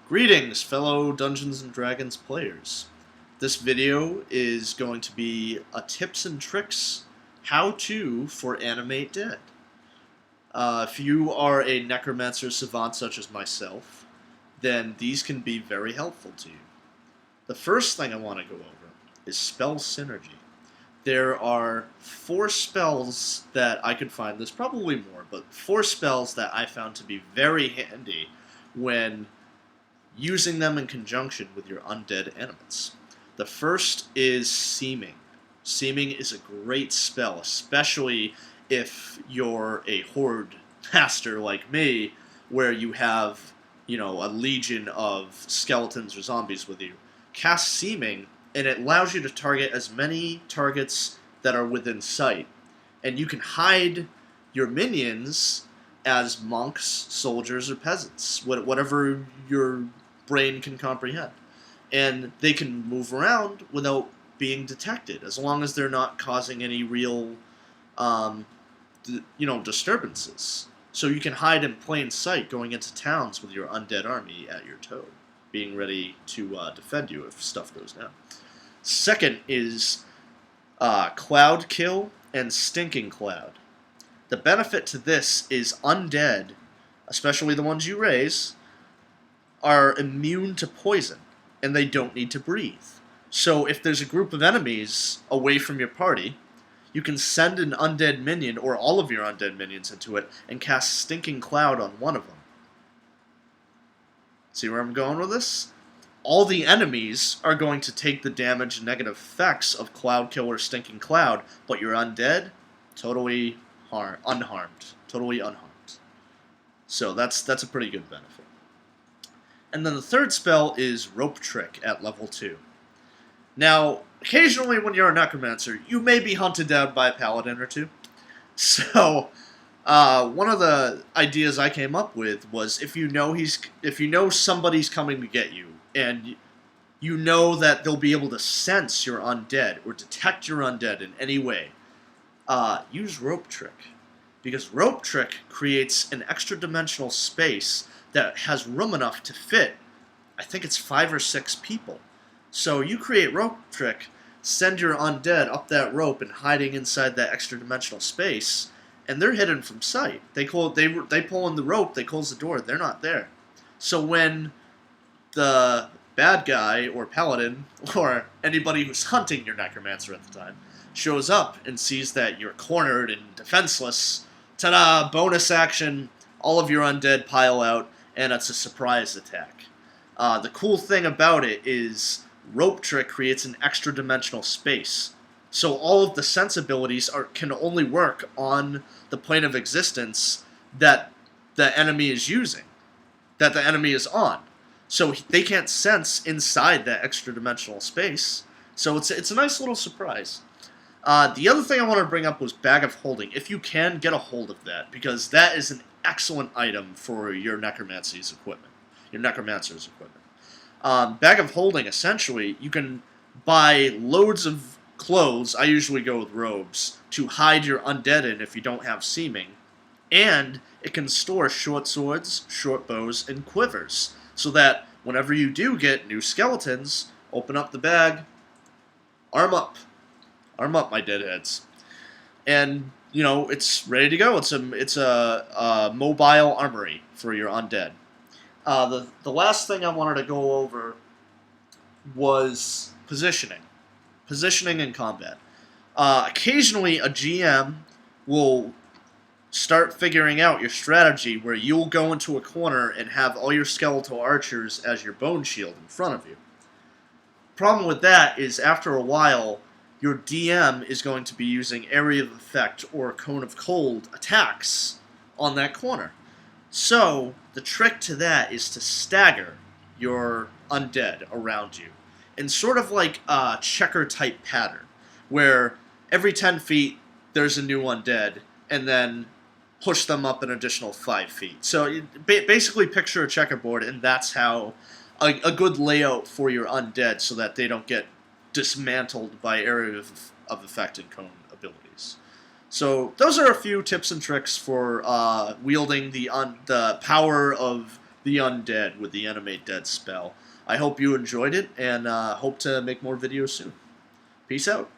Greetings, fellow Dungeons & Dragons players. This video is going to be a tips and tricks how-to for Animate Dead. If you are a necromancer savant such as myself, then these can be very helpful to you. The first thing I want to go over is spell synergy. There are 4 spells that I could find, there's probably more, but 4 spells that I found to be very handy when using them in conjunction with your undead animates. The first is Seeming. Seeming is a great spell, especially if you're a horde master like me, where you have, a legion of skeletons or zombies with you. Cast Seeming, and it allows you to target as many targets that are within sight. And you can hide your minions as monks, soldiers, or peasants, whatever your brain can comprehend. And they can move around without being detected, as long as they're not causing any real, disturbances. So you can hide in plain sight going into towns with your undead army at your toe, being ready to defend you if stuff goes down. Second is Cloud Kill and Stinking Cloud. The benefit to this is undead, especially the ones you raise, are immune to poison, and they don't need to breathe. So if there's a group of enemies away from your party, you can send an undead minion, or all of your undead minions, into it, and cast Stinking Cloud on one of them. See where I'm going with this? All the enemies are going to take the damage and negative effects of Cloud Kill or Stinking Cloud, but your undead, totally unharmed. Totally unharmed. So that's a pretty good benefit. And then the third spell is Rope Trick at level 2. Now, occasionally when you're a necromancer, you may be hunted down by a paladin or two. So, one of the ideas I came up with was if you know somebody's coming to get you, and you know that they'll be able to sense your undead or detect your undead in any way, use Rope Trick. Because Rope Trick creates an extra dimensional space that has room enough to fit, I think it's 5 or 6 people. So you create Rope Trick, send your undead up that rope and hiding inside that extra dimensional space, and they're hidden from sight. They pull in the rope, they close the door, they're not there. So when the bad guy or paladin or anybody who's hunting your necromancer at the time shows up and sees that you're cornered and defenseless, ta-da, bonus action, all of your undead pile out, and it's a surprise attack. The cool thing about it is Rope Trick creates an extra dimensional space. So all of the sensibilities can only work on the plane of existence that the enemy is using, that the enemy is on. So they can't sense inside that extra dimensional space. So it's a nice little surprise. The other thing I wanted to bring up was Bag of Holding, if you can get a hold of that, because that is an excellent item for your necromancer's equipment. Bag of Holding, essentially, you can buy loads of clothes, I usually go with robes, to hide your undead in if you don't have Seeming, and it can store short swords, short bows, and quivers, so that whenever you do get new skeletons, open up the bag, arm up. Arm up, my deadheads. And, it's ready to go. It's a mobile armory for your undead. The last thing I wanted to go over was positioning. Positioning in combat. Occasionally, a GM will start figuring out your strategy where you'll go into a corner and have all your skeletal archers as your bone shield in front of you. Problem with that is, after a while, your DM is going to be using Area of Effect or Cone of Cold attacks on that corner. So, the trick to that is to stagger your undead around you in sort of like a checker-type pattern, where every 10 feet there's a new undead, and then push them up an additional 5 feet. So, you basically picture a checkerboard, and that's how a good layout for your undead so that they don't get dismantled by Area of Effect and Cone abilities. So those are a few tips and tricks for wielding the power of the undead with the Animate Dead spell. I hope you enjoyed it, and hope to make more videos soon. Peace out.